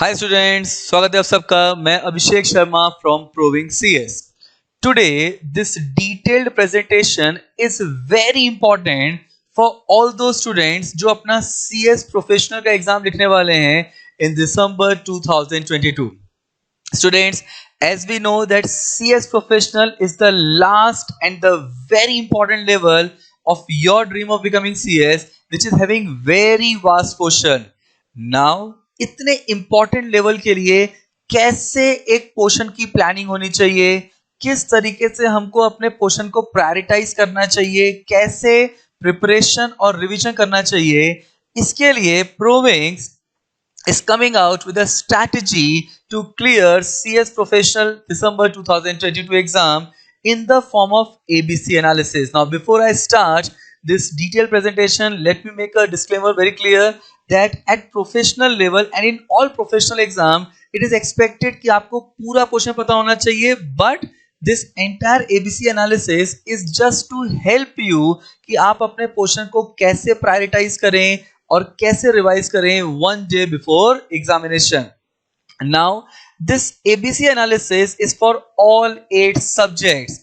Hi students, स्वागत है आप सबका। मैं Abhishek Sharma from proving CS. Today this detailed presentation is very important for all those students जो अपना सीएस प्रोफेशनल का एग्जाम लिखने वाले हैं इन दिसंबर 2022। Students, as we know that CS professional is the last and the very important level of your dream of becoming CS, which is having very vast portion. Now, इतने important level के लिए कैसे एक portion की planning होनी चाहिए, किस तरीके से हमको अपने पोर्शन को प्रायोरिटाइज करना चाहिए, कैसे प्रिपरेशन और रिवीजन करना चाहिए, इसके लिए प्रोविंग्स is coming out with a strategy to clear CS Professional December 2022 exam in the form of ABC analysis. Now, before I start this detailed presentation, let me make a disclaimer very clear that at professional level and in all professional exam, it is expected कि आपको पूरा question पता होना चाहिए, but this entire ABC analysis is just to help you कि आप अपने portion को कैसे प्रायोरिटाइज करें और कैसे रिवाइज करें one day before examination. Now, this ABC analysis is for all 8 subjects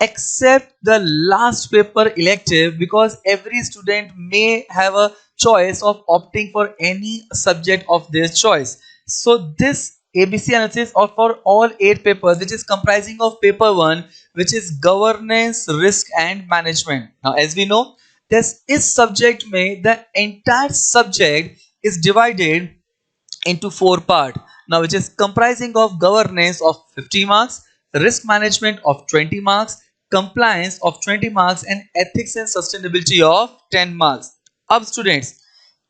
except the last paper elective, because every student may have a choice of opting for any subject of their choice. So this ABC analysis is for all 8 papers, which is comprising of paper 1, which is governance, risk and management. Now, as we know, इस subject में the entire subject is divided into 4 parts. Now, which is comprising of governance of 50 marks, risk management of 20 marks, compliance of 20 marks and ethics and sustainability of 10 marks. अब students,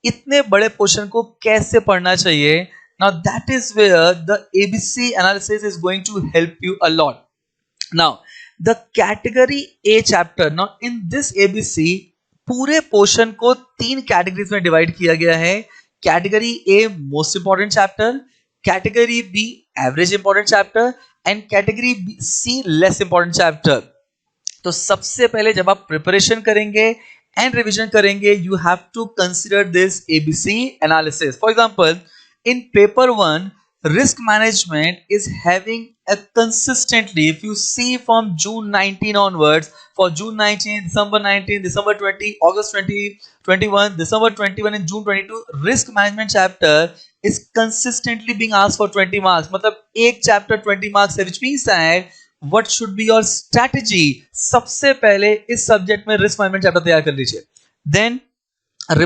इतने बड़े portion को कैसे पढ़ना चाहिए? Now, that is where the ABC analysis is going to help you a lot. Now, the category A chapter. Now, in this ABC, पूरे portion को 3 categories में डिवाइड किया गया है. Category A most important chapter, category B average important chapter and category C less important chapter. तो सबसे पहले जब आप प्रिपरेशन करेंगे एंड रिवीजन करेंगे, you have to consider this ABC analysis. For example, in paper 1, risk management is having a consistently, if you see from June 19 onwards, for June 19, December 19, December 20, August 20, 21, December 21 and June 22, risk management chapter is consistently being asked for 20 marks. मतलब एक chapter 20 marks है, which means that what should be your strategy? सबसे पहले इस subject में risk management chapter तैयार कर लीजिए. Then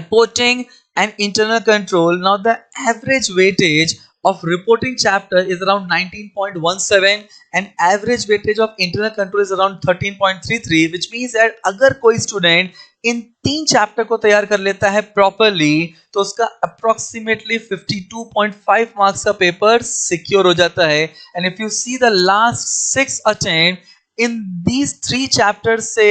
reporting and internal control. Now the average weightage of reporting chapter is around 19.17 and average weightage of internal control is around 13.33, which means that अगर कोई student इन 3 chapter को तैयार कर लेता है प्रॉपरली, तो उसका अप्रोक्सीमेटली 52.5 मार्क्स का पेपर सिक्योर हो जाता है. And if you see the last 6 attempt in these 3 chapters से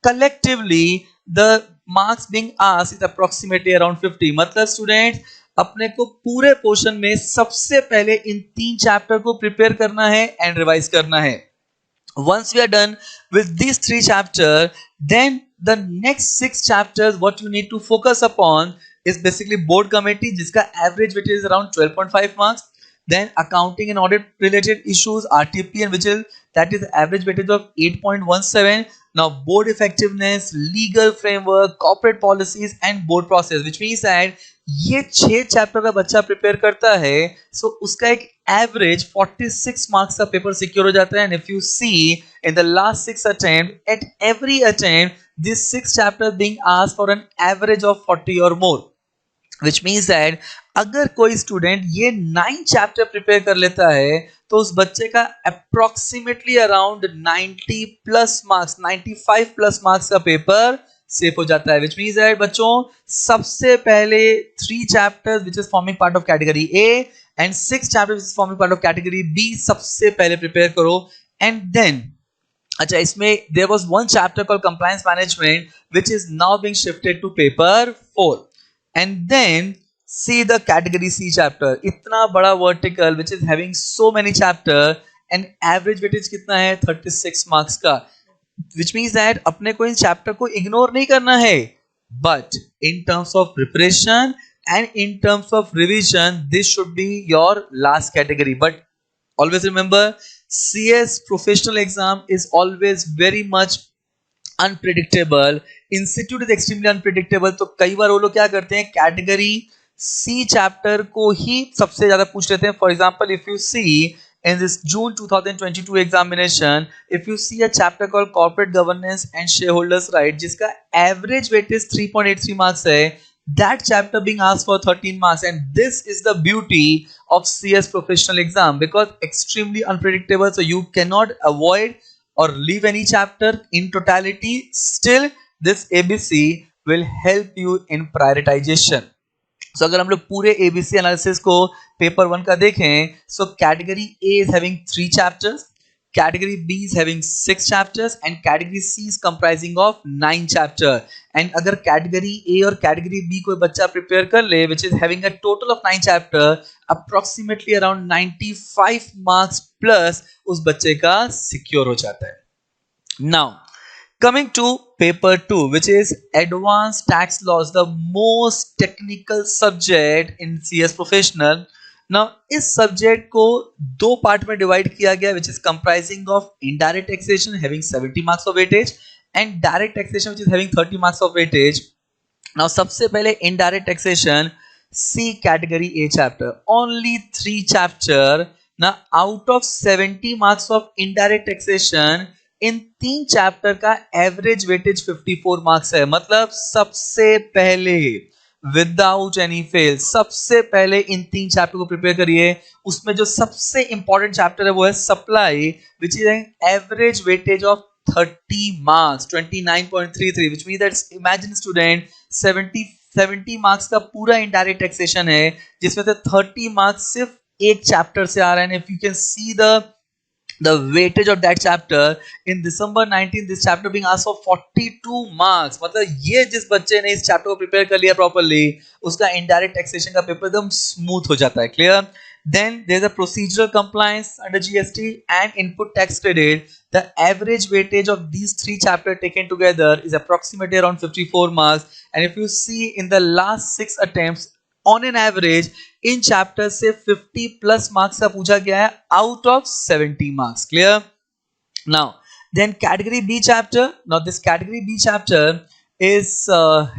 collectively the marks being asked is approximately around 50. मतलब स्टूडेंट, अपने को पूरे पोर्शन में सबसे पहले इन 3 चैप्टर को प्रिपेयर करना है एंड रिवाइज करना है. Once we are done with these 3 chapters, then the next 6 chapters what you need to focus upon is basically board committee, जिसका average weightage is around 12.5 marks. Then accounting and audit related issues, RTP and vigil, that is average weightage of 8.17. Now board effectiveness, legal framework, corporate policies and board process, which means that ये 6 chapter का बच्चा prepare करता है, so उसका एक average 46 marks का paper secure हो जाता है. And if you see in the last 6 attempt, at every attempt this 6 chapter being asked for an average of 40 और मोर, which means that अगर कोई स्टूडेंट ये 9 चैप्टर प्रिपेयर कर लेता है, तो उस बच्चे का approximately around 90 plus marks, 95 plus marks का पेपर सेफ हो जाता है. which means that बच्चों, सबसे पहले 3 chapters which is forming part of category A and 6 chapters which is forming part of category B सबसे पहले प्रिपेयर करो. and then अच्छा, इसमें there was one chapter called compliance management which is now being shifted to paper 4. and then see the category C chapter, इतना बड़ा vertical which is having so many chapter and average weightage कितना है 36 marks का, which means that अपने को in chapter को ignore नहीं करना है, but in terms of preparation and in terms of revision, this should be your last category. But always remember, CS professional exam is always very much unpredictable. Institute is extremely unpredictable. तो कई बार वो लोग क्या करते हैं, category C chapter को ही सबसे ज्यादा पूछ लेते हैं. For example, if you see in this June 2022 examination, if you see a chapter called corporate governance and shareholders right, जिसका average weight is 3.83 marks है, that chapter being asked for 13 marks. And this is the beauty of CS professional exam, because extremely unpredictable, so you cannot avoid or leave any chapter in totality. Still this ABC will help you in prioritization. So अगर हम लोग पूरे ABC analysis को paper 1 का देखें, so category A is having 3 chapters, category B is having 6 chapters and category C is comprising of 9 chapter. And अगर category A और category B कोई बच्चा prepare कर ले, which is having a total of 9 chapter, approximately around 95 marks plus उस बच्चे का secure हो जाता है. Now coming to paper 2, which is advanced tax laws, the most technical subject in CS professional. Now इस subject को दो पार्ट में डिवाइड किया गया, which is comprising of indirect taxation having 70 marks of weightage and direct taxation which is having 30 marks of weightage. Now सबसे पहले indirect taxation, C category A chapter, only 3 chapter. Now out of 70 marks of indirect taxation, in 3 chapter का average weightage 54 marks है. मतलब सबसे पहले without any fail, सबसे पहले इन 3 chapter को प्रिपेयर करिए. उसमें जो सबसे इंपॉर्टेंट चैप्टर है वो है supply, which is an average weightage of 30 marks, 29.33, which means that imagine student 70 marks का पूरा इनडायरेक्ट टैक्सेशन है, जिसमें से 30 मार्क्स सिर्फ एक चैप्टर से आ रहे हैं. If you can C the weightage of that chapter in December 19, this chapter being asked for 42 marks. मतलब ये जिस बच्चे ने इस चैप्टर को प्रिपेयर कर लिया प्रॉपर्ली, उसका इनडायरेक्ट टैक्सेशन का पेपर एकदम स्मूथ हो जाता है. Clear? Then there is a procedural compliance under GST and input tax credit. The average weightage of these 3 chapters taken together is approximately around 54 marks. And if you see in the last 6 attempts, on an average इन chapter से 50 plus marks का पूछा गया है out of 70 marks. Clear? Now then category B chapter. Now this category B chapter is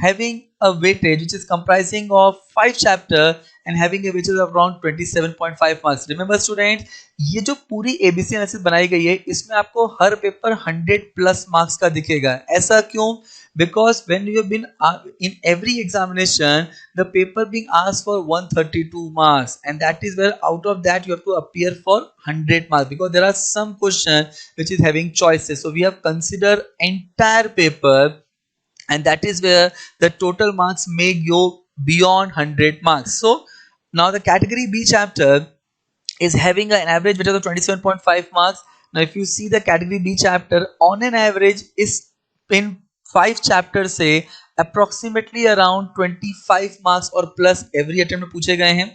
having a weightage which is comprising of 5 chapter and having a weightage of around 27.5 marks. Remember students, ये जो पूरी ABC analysis बनाई गई है, इसमें आपको हर paper 100 plus marks का दिखेगा. ऐसा क्यों? Because when you have been in every examination, the paper being asked for 132 marks, and that is where out of that you have to appear for 100 marks, because there are some questions which is having choices. So we have considered entire paper, and that is where the total marks may go beyond 100 marks. So now the category B chapter is having an average weightage of 27.5 marks. Now if you see the category B chapter, on an average is in 5 chapters से approximately around 25 marks और plus every attempt में पूछे गए हैं.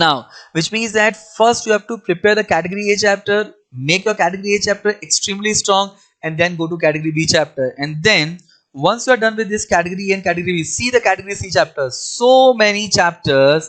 Now which means that first you have to prepare the category A chapter, make your category A chapter extremely strong, and then go to category B chapter. And then once you are done with this category A and category B, see the category C chapter, so many chapters,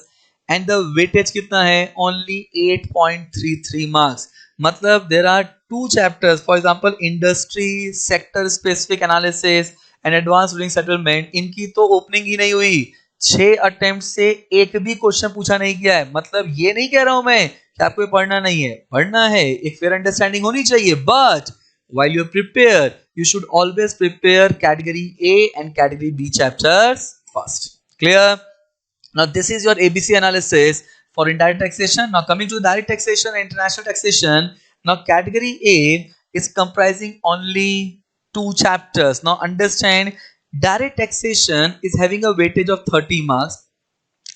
and the weightage कितना है? Only 8.33 marks. मतलब there are 2 chapters, for example industry sector specific analysis and advanced ruling settlement, इनकी तो opening ही नहीं हुई. 6 attempt से एक भी क्वेश्चन पूछा नहीं गया है. मतलब ये नहीं कह रहा हूं मैं कि आपको पढ़ना नहीं है, पढ़ना है, एक फेयर अंडरस्टैंडिंग होनी चाहिए, but while you prepare you should always prepare category A and category B chapters first. Clear? Now this is your ABC analysis for indirect taxation. Now coming to direct taxation and international taxation. Now category A is comprising only 2 chapters. Now understand, direct taxation is having a weightage of 30 marks,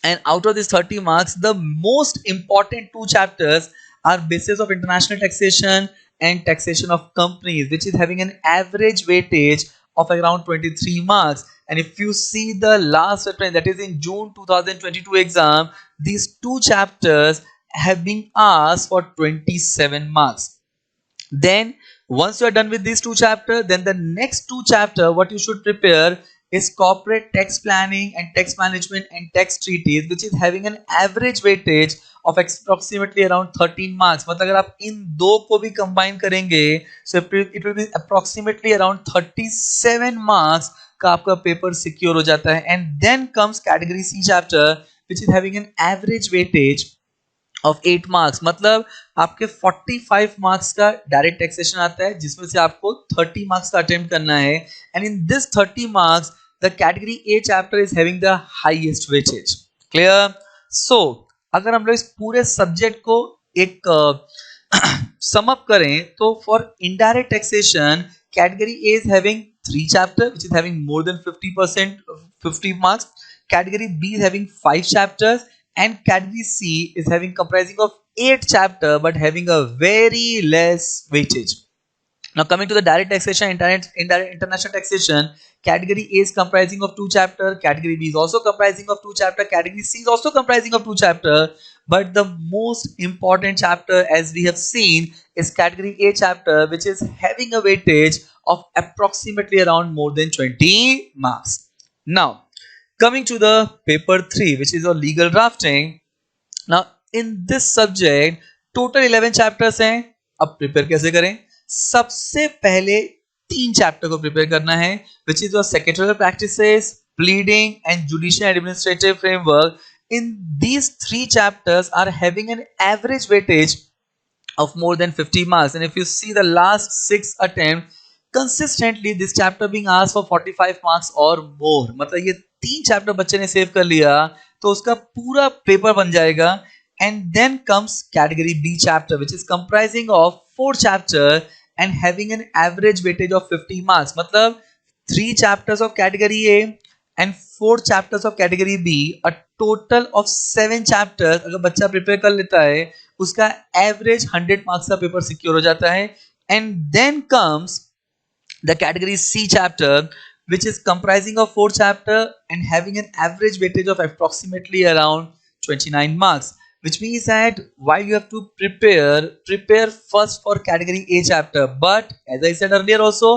and out of this 30 marks, the most important 2 chapters are basis of international taxation and taxation of companies, which is having an average weightage of around 23 marks. And if you see the last attempt, that is in June 2022 exam, these 2 chapters have been asked for 27 marks. Then once you are done with these 2 chapters, then the next 2 chapter what you should prepare is corporate tax planning and tax management and tax treaties, which is having an average weightage of approximately around 13 marks. मतलब अगर आप इन दो को भी combine करेंगे, so it will be approximately around 37 marks का आपका paper secure हो जाता है. And then comes category C chapter, which is having an average weightage of 8 marks. मतलब आपके 45 मार्क्स का डायरेक्ट टैक्सेशन आता है, जिसमें से आपको 30 मार्क्स का अटेम्प्ट करना है. And in this 30 marks the category A chapter is having the highest weightage. Clear? So अगर हम लोग इस पूरे सब्जेक्ट को एक सम अप करें तो for indirect taxation category A is having 3 chapter which is having more than 50% 50 marks. Category B is having 5 chapters and category C is having comprising of 8 chapter but having a very less weightage. Now coming to the direct taxation, indirect international taxation, category A is comprising of 2 chapter, category B is also comprising of 2 chapter, category C is also comprising of 2 chapter, but the most important chapter as we have seen is category A chapter, which is having a weightage of approximately around more than 20 marks. Now coming to the paper 3, which is your legal drafting. Now in this subject total 11 chapters हैं. अब prepare कैसे करें? सबसे पहले 3 chapter को prepare करना है, which is your secretarial practices, pleading and judicial administrative framework. In these 3 chapters are having an average weightage of more than 50 marks, and if you see the last 6 attempts consistently this chapter being asked for 45 marks or more. मतलब ये 3 chapter बच्चे ने save कर लिया तो उसका पूरा paper बन जाएगा. And then comes category B chapter, which is comprising of 4 chapter and having an average weightage of 50 marks. मतलब 3 chapters of category A and 4 chapters of category B, a total of 7 chapters अगर बच्चा prepare कर लेता है उसका average 100 marks का paper secure हो जाता है. And then comes the category C chapter, which is comprising of 4 chapter and having an average weightage of approximately around 29 marks, which means that while you have to prepare first for category A chapter, but as I said earlier also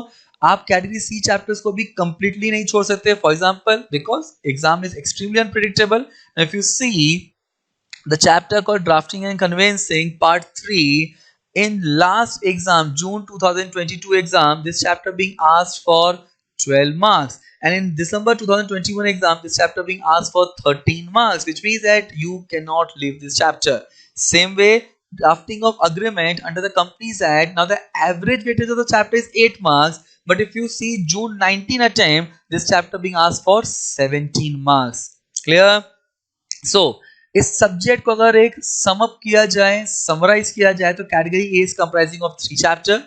आप category C chapters को भी completely नहीं छोड़ सकते. For example, because exam is extremely unpredictable. Now if you see the chapter called drafting and conveyancing part 3, in last exam June 2022 exam this chapter being asked for 12 marks, and in December 2021 exam this chapter being asked for 13 marks, which means that you cannot leave this chapter. Same way drafting of agreement under the Companies Act, now the average weightage of the chapter is 8 marks, but if you see June 19 attempt this chapter being asked for 17 marks. Clear? So इस subject को अगर एक sum up किया जाए, summarise किया जाए तो category A is comprising of 3 chapter,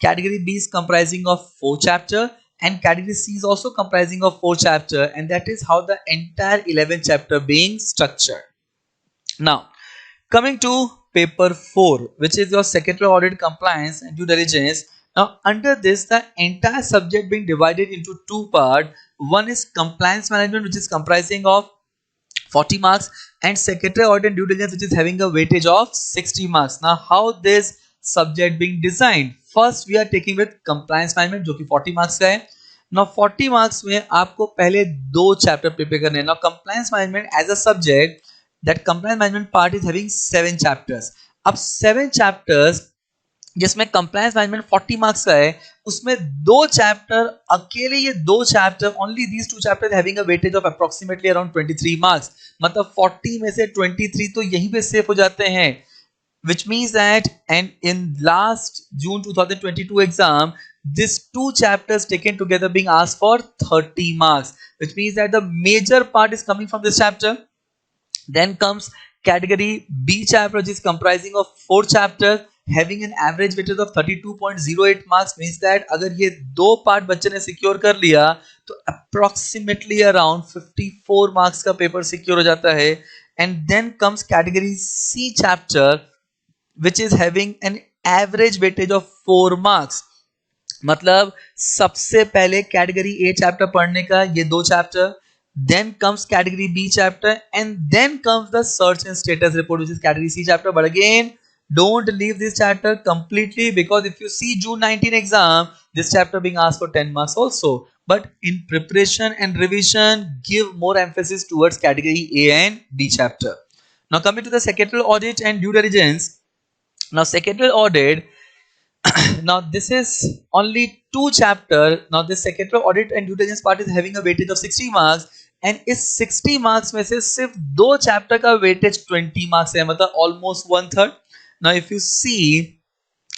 category B is comprising of 4 chapter and category C is also comprising of 4 chapter, and that is how the entire 11 chapter being structured. Now coming to paper 4, which is your secretarial audit compliance and due diligence. Now under this the entire subject being divided into 2 parts. One is compliance management, which is comprising of 40 marks, and secretarial audit and due diligence, which is having a weightage of 60 marks. Now how this subject being designed? First we are taking with compliance management जो कि 40 marks का है. Now 40 marks में आपको पहले 2 chapter prepare करने हैं. Now compliance management as a subject, that compliance management part is having 7 chapters. अब 7 chapters जिसमें कंप्लायंस मैनेजमेंट 40 मार्क्स का है, उसमें 2 चैप्टर अकेले, ये 2 chapter only these 2 chapter having a weightage of approximately around 23 marks. मतलब 40 में से 23 तो यहीं पे सेफ हो जाते हैं, which means that and in last June 2022 exam these 2 chapters taken together being asked for 30 marks, which means that the major part is coming from this chapter. Then comes category B chapter, which is comprising of 4 chapters having an average weightage of 32.08 marks. Means that अगर ये 2 part बच्चे ने secure कर लिया तो approximately around 54 marks का paper secure हो जाता है. And then comes category C chapter, which is having an average weightage of 4 marks. मतलब सबसे पहले कैटेगरी ए चैप्टर पढ़ने का ये 2 chapter, then comes category B chapter, and then comes the search and status report, which is category C chapter. But again Don't leave this chapter completely, because if you see June 19 exam, this chapter being asked for 10 marks also. But in preparation and revision, give more emphasis towards category A and B chapter. Now coming to the secretarial audit and due diligence. Now secretarial audit, now this is only two chapter. Now this secretarial audit and due diligence part is having a weightage of 60 marks, and इस 60 marks में से सिर्फ दो chapter का weightage 20 marks है, मतलब almost one third. Now if you see,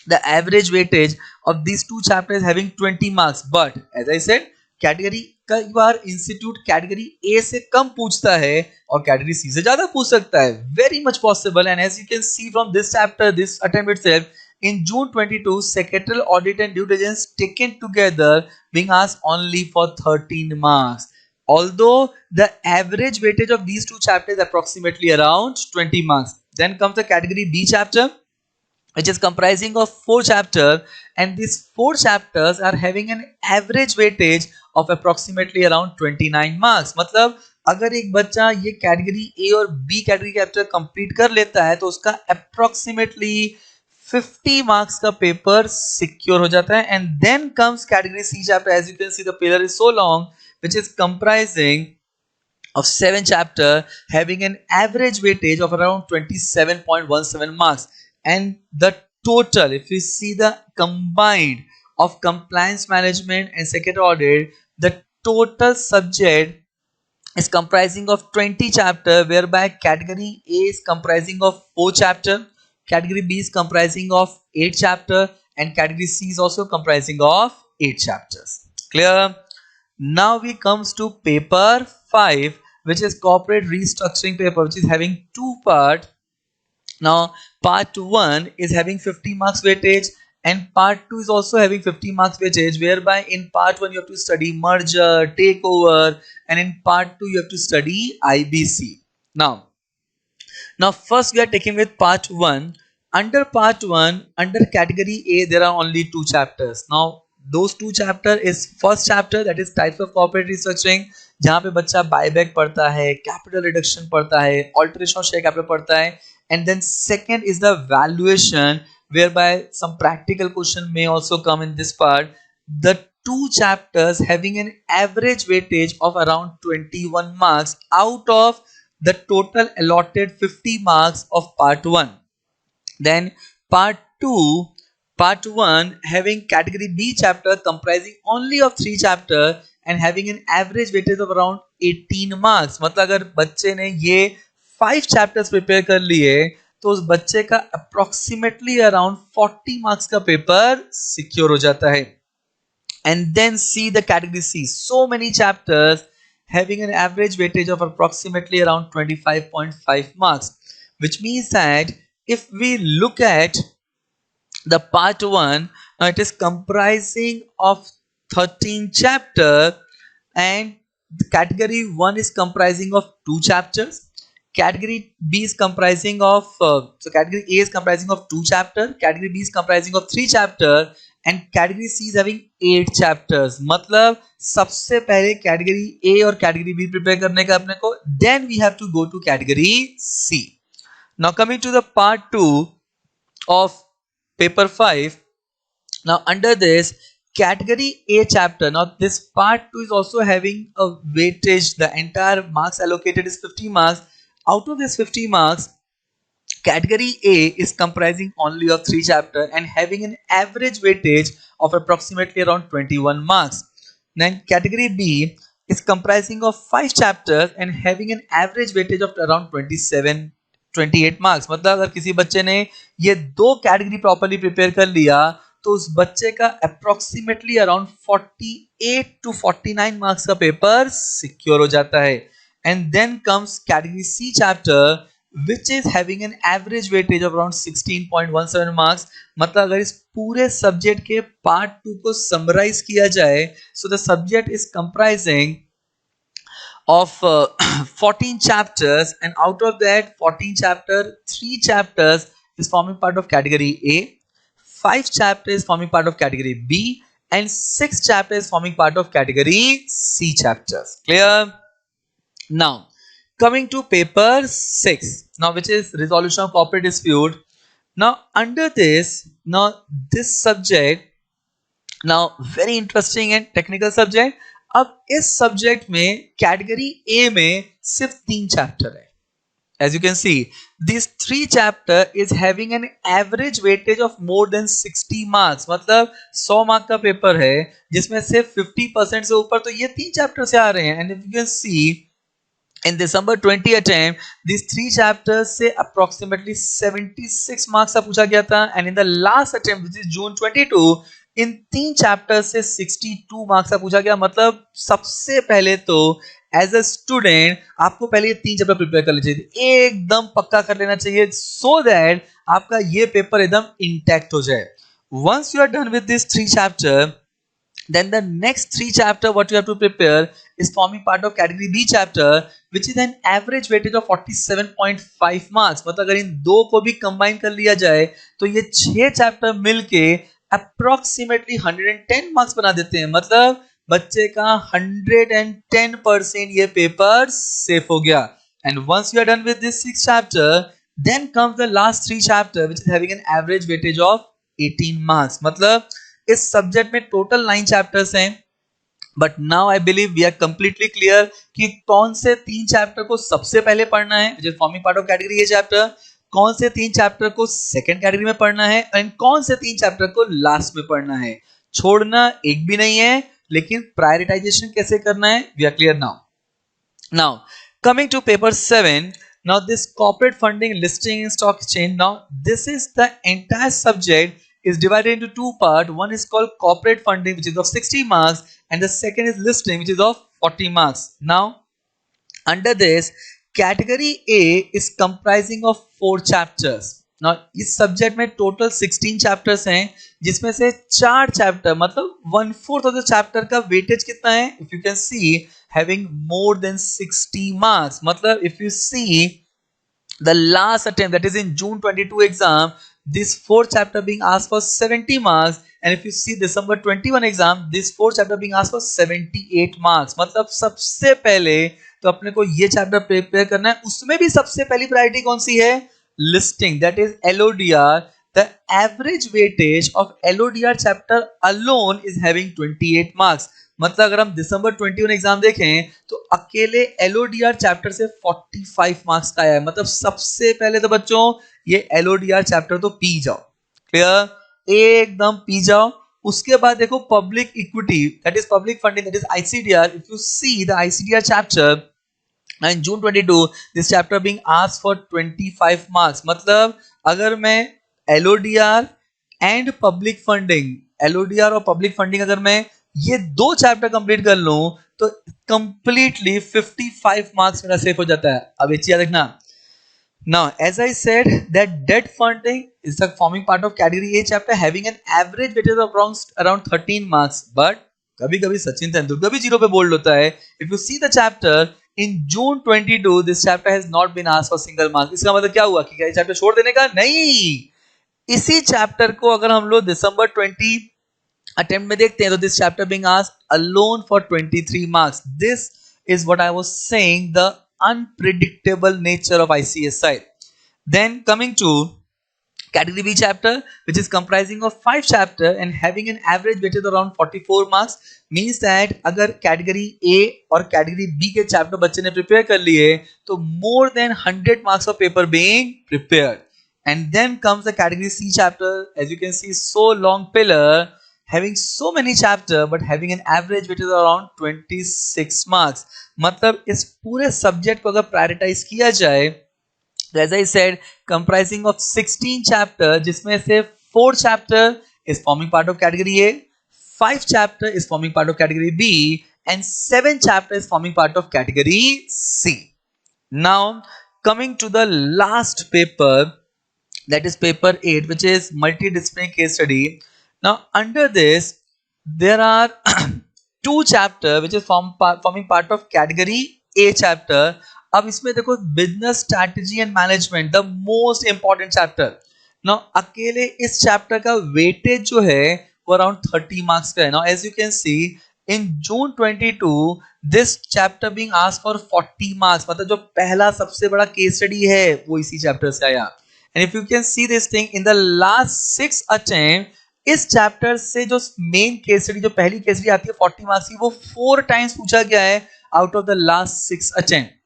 the average weightage of these two chapters having 20 marks, but as I said, category कई बार institute category A से कम पूछता है और कैटेगरी सी से ज्यादा पूछ सकता है, very much possible. And as you can see from this chapter, this attempt itself, in June 22, secretarial audit and due diligence taken together being asked only for 13 marks. Although the average weightage of these two chapters is approximately around 20 marks. Then comes the category B chapter, which is comprising of 4 chapters, and these 4 chapters are having an average weightage of approximately around 29 marks. मतलब अगर एक बच्चा ये category A और B category chapter complete कर लेता है तो उसका approximately 50 marks का पेपर सिक्योर हो जाता है. And then comes category C chapter. As you can see the paper is so long, which is comprising of 7 chapter having an average weightage of around 27.17 marks. And the total, if you see the combined of compliance management and secretarial audit, the total subject is comprising of 20 chapter, whereby category A is comprising of 4 chapter, category B is comprising of 8 chapter, and category C is also comprising of 8 chapters. Clear? Now we comes to paper 5, which is corporate restructuring paper, which is having 2 parts. Now part 1 is having 50 marks weightage, and part 2 is also having 50 marks weightage, whereby in part 1 you have to study merger, takeover, and in part 2 you have to study IBC. Now first we are taking with part 1. Under part 1, under category A, there are only 2 chapters. Now those 2 chapter is first chapter, that is types of corporate restructuring, जहाँ पे बच्चा buyback पढ़ता है, capital reduction पढ़ता है, alteration of share capital पढ़ता है. And then second is the valuation, whereby some practical question may also come in this part. The 2 chapters having an average weightage of around 21 marks out of the total allotted 50 marks of part 1. Then part 1 having category B chapter comprising only of 3 chapter and having an average weightage of around 18 marks. मतलब अगर बच्चे ने ये 5 chapters prepare कर लिए तो उस बच्चे का approximately around 40 marks का पेपर secure हो जाता है. And then see the category C, so many chapters having an average weightage of approximately around 25.5 marks, which means that if we look at the part 1, now it is comprising of 13 chapters, and the category 1 is comprising of 2 chapters, category B is comprising of so category A is comprising of 2 chapters, category B is comprising of 3 chapters, and category C is having 8 chapters. मतलब सबसे पहले category A और category B prepare करने का अपने को, then we have to go to category C. Now coming to the part 2 of paper 5. Now under this category A chapter, now this part 2 is also having a weightage. The entire marks allocated is 50 marks. Out of this 50 marks, category A is comprising only of 3 chapters and having an average weightage of approximately around 21 marks. Then category B is comprising of 5 chapters and having an average weightage of around 28 marks. मतलब अगर किसी बच्चे ने ये 2 category properly prepare कर लिया तो उस बच्चे का अप्रोक्सीमेटली अराउंड 48 to 49 मार्क्स का पेपर सिक्योर हो जाता है. And then comes category C chapter, which is having an average weightage of around 16.17 marks. मतलब अगर इस पूरे सब्जेक्ट के पार्ट 2 को समराइज किया जाए, so the subject is comprising of 14 chapters, and out of that 14 chapter, 3 chapters is forming part of category A, 5 chapters forming part of category B, and 6 chapters forming part of category C chapters. Clear? Now coming to paper 6, now which is resolution of corporate dispute. Now under this, now this subject, now very interesting and technical subject. अब इस subject में category A में सिर्फ 3 chapter है. As you can see, these 3 chapter is having an average weightage of more than 60 marks. मतलब 100 mark का paper है जिसमें से 50% से ऊपर तो ये 3 चैप्टर से आ रहे हैं. And if you can see, in December 20 attempt, these 3 chapters से approximately 76 marks का पूछा गया था. And in the last attempt, which is June 22, in 3 chapter से 62 मार्क्स का पूछा गया. मतलब सबसे पहले तो एज अ स्टूडेंट आपको पहले ये 3 चैप्टर प्रिपेयर कर लेना चाहिए, एकदम पक्का कर लेना चाहिए, सो दैट आपका ये पेपर एकदम इंटैक्ट हो जाए. Once you are done with this 3 chapter, then the next 3 chapter what you have to prepare is forming part of category B chapter, which is an average weightage of 47.5 marks. मतलब अगर इन दो को भी combine कर लिया जाए तो ये 6 चैप्टर मिलके approximately 110 मार्क्स बना देते हैं. मतलब बच्चे का 110% ये पेपर सेफ हो गया. And once you are done with this 6 chapter, then comes the last 3 chapter which is having an average weightage of 18 marks. मतलब इस सब्जेक्ट में टोटल 9 चैप्टर्स हैं. But now I believe we are completely clear कि कौन से 3 chapter को सबसे पहले पढ़ना है, विच is forming part of category A chapter, कौन से 3 चैप्टर को सेकंड कैटेगरी में पढ़ना है, एंड कौन से 3 चैप्टर को लास्ट में पढ़ना है. छोड़ना एक भी नहीं है, लेकिन प्रायोरिटाइजेशन कैसे करना है we are clear now. Now coming to paper 7. Now this corporate funding, listing in stock exchange, now this is the entire subject is divided into 2 parts. One is called corporate funding, which is of 60 marks, and the second is listing, which is of 40 marks. Now under this, category A is comprising of 4 chapters. Now इस subject में total 16 chapters हैं, जिसमें से 4 chapter मतलब 1/4 of the chapter का weightage कितना है, if you can C, having more than 60 marks. मतलब if you see the last attempt, that is in June 22 exam, this 4 chapter being asked for 70 marks, and if you see December 21 exam, this 4 chapter being asked for 78 marks. मतलब सबसे पहले तो अपने को ये chapter prepare करना है. उसमें भी सबसे पहली प्रायोरिटी कौन सी है, listing, that is LODR. The average weightage of LODR chapter alone is having 28 marks. मतलब अगर हम दिसंबर 21 एग्जाम देखें तो अकेले LODR चैप्टर से 45 मार्क्स का आया है. मतलब सबसे पहले तो बच्चों ये LODR चैप्टर तो पी जाओ, क्लियर, एकदम पी जाओ. उसके बाद देखो public equity, that is public funding, that is ICDR. If you see the ICDR chapter in June 22, this chapter being asked for 25 marks. मतलब अगर मैं LODR and public funding, LODR और पब्लिक फंडिंग अगर मैं ये 2 चैप्टर कंप्लीट कर लूं तो कंप्लीटली 55 मार्क्स मेरा सेफ हो जाता है. अब एक चीज याद रखना. Now, as I said, that debt funding is the forming part of category A chapter, having an average weightage of around 13 marks. But कभी-कभी सचिन तेंदुलकर भी 0 पे बोल्ड होता है. If you see the chapter in June 22, this chapter has not been asked for single mark. इसका मतलब क्या हुआ कि क्या ये चैप्टर छोड़ देने का? नहीं. इसी चैप्टर को अगर हम लोग दिसंबर 20 अटेम्प्ट में देखते हैं तो this chapter being asked alone for 23 marks. This is what I was saying, the unpredictable nature of ICS side. Then coming to category B chapter, which is comprising of 5 chapter and having an average weightage around 44 marks, means that अगर category A और category B के chapter बच्चे ने prepare कर लिए तो more than 100 marks of paper being prepared. And then comes the category C chapter, as you can see, so long pillar, having so many chapter but having an average weightage around 26 marks. मतलब इस पूरे subject को अगर prioritise किया जाए तो as I said, comprising of 16 chapter, जिसमें से 4 chapter is forming part of category A, 5 chapter is forming part of category B, and 7 chapter is forming part of category C. Now coming to the last paper, that is paper 8, which is multidisciplinary case study. Now under this there are 2 chapter which is forming part of category A chapter. अब इसमें देखो business strategy and management, the most important chapter. Now अकेले इस chapter का weightage जो है वो around 30 marks का है. Now as you can see in June 22 this chapter being asked for 40 marks. मतलब जो पहला सबसे बड़ा केस स्टडी है वो इसी चैप्टर से आया. And if you can see this thing in the last 6 attempt, इस चैप्टर से जो मेन केस स्टडी, जो पहली केस स्टडी आती है 40 मार्क्स की, वो 4 टाइम्स पूछा गया है out of the last 6 attempt.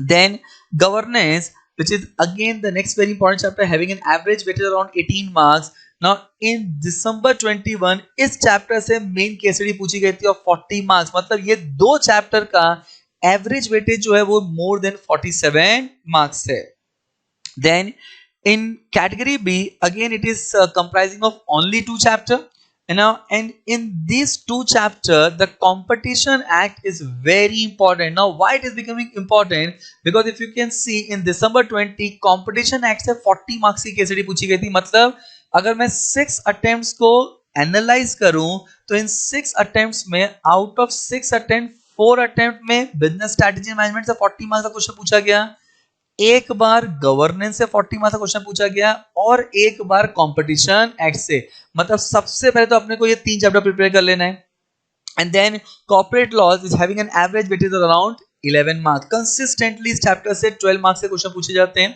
Then governance, which is again the next very important chapter, having an average weightage around 18 marks. Now in December 21 इस चैप्टर से मेन केस स्टडी पूछी गई थी और 40 मार्क्स, मतलब ये दो चैप्टर का एवरेज वेटेज जो है वो मोर देन 47 मार्क्स है. Then in category B, again it is comprising of only 2 chapter. And in these 2 chapter, the competition act is very important. Now why it is becoming important? Because if you can see in December 20 competition act से 40 marks की case study पूछी गई थी. मतलब अगर मैं 6 attempts को analyse करूं तो इन 6 attempts में आउट ऑफ 6 attempt 4 attempt में बिजनेस स्ट्रेटजी मैनेजमेंट से 40 मार्क्स का क्वेश्चन पूछा गया, एक बार गवर्नेंस से 40 मार्क्स का क्वेश्चन पूछा गया और एक बार कंपटीशन एक्ट से. मतलब सबसे पहले तो अपने को ये 3 चैप्टर प्रिपेयर कर लेना है. And then corporate laws is having an average weightage around 11 marks. Consistently इस चैप्टर से 12 मार्क्स के क्वेश्चन पूछे जाते हैं.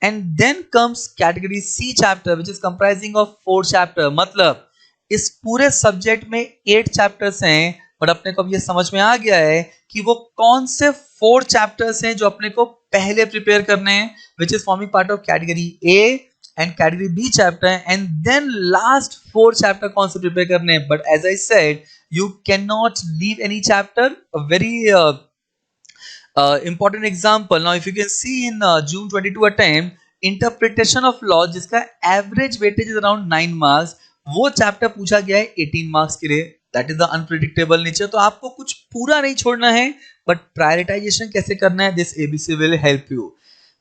And then comes category C chapter which is comprising of 4 chapter. मतलब इस पूरे सब्जेक्ट में 8 चैप्टर्स हैं, बट अपने को अब ये समझ में आ गया है कि वो कौन से 4 चैप्टर्स हैं जो अपने को पहले प्रिपेयर करने हैं, which is forming part of category A and category B chapter. And then last 4 chapter कौन से प्रिपेयर करने हैं. But as I said, you can not leave any chapter. Very important example, now if you can see in June 22 attempt, interpretation of law जिसका average weightage is around 9 marks, वो chapter पूछा गया है 18 marks के लिए. That is the unpredictable nature. तो आपको कुछ पूरा नहीं छोड़ना है, बट प्रायोरिटाइजेशन कैसे करना है, this ABC will help you.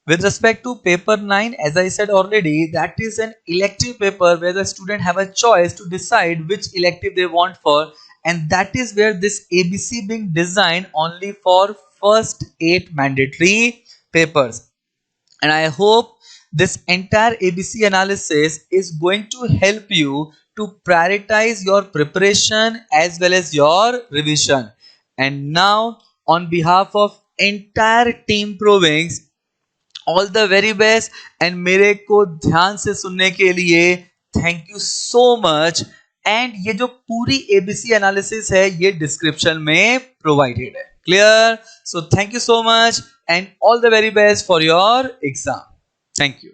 With respect to paper 9, as I said already, that is an elective paper where the student have a choice to decide which elective they want for, and that is where this ABC being designed only for first 8 mandatory papers. And I hope this entire ABC analysis is going to help you to prioritize your preparation as well as your revision. And now on behalf of entire team Provings, all the very best. And मेरे को ध्यान से सुनने के लिए thank you so much. And ये जो पूरी ABC analysis है ये description में provided है. Clear? So thank you so much and all the very best for your exam. Thank you.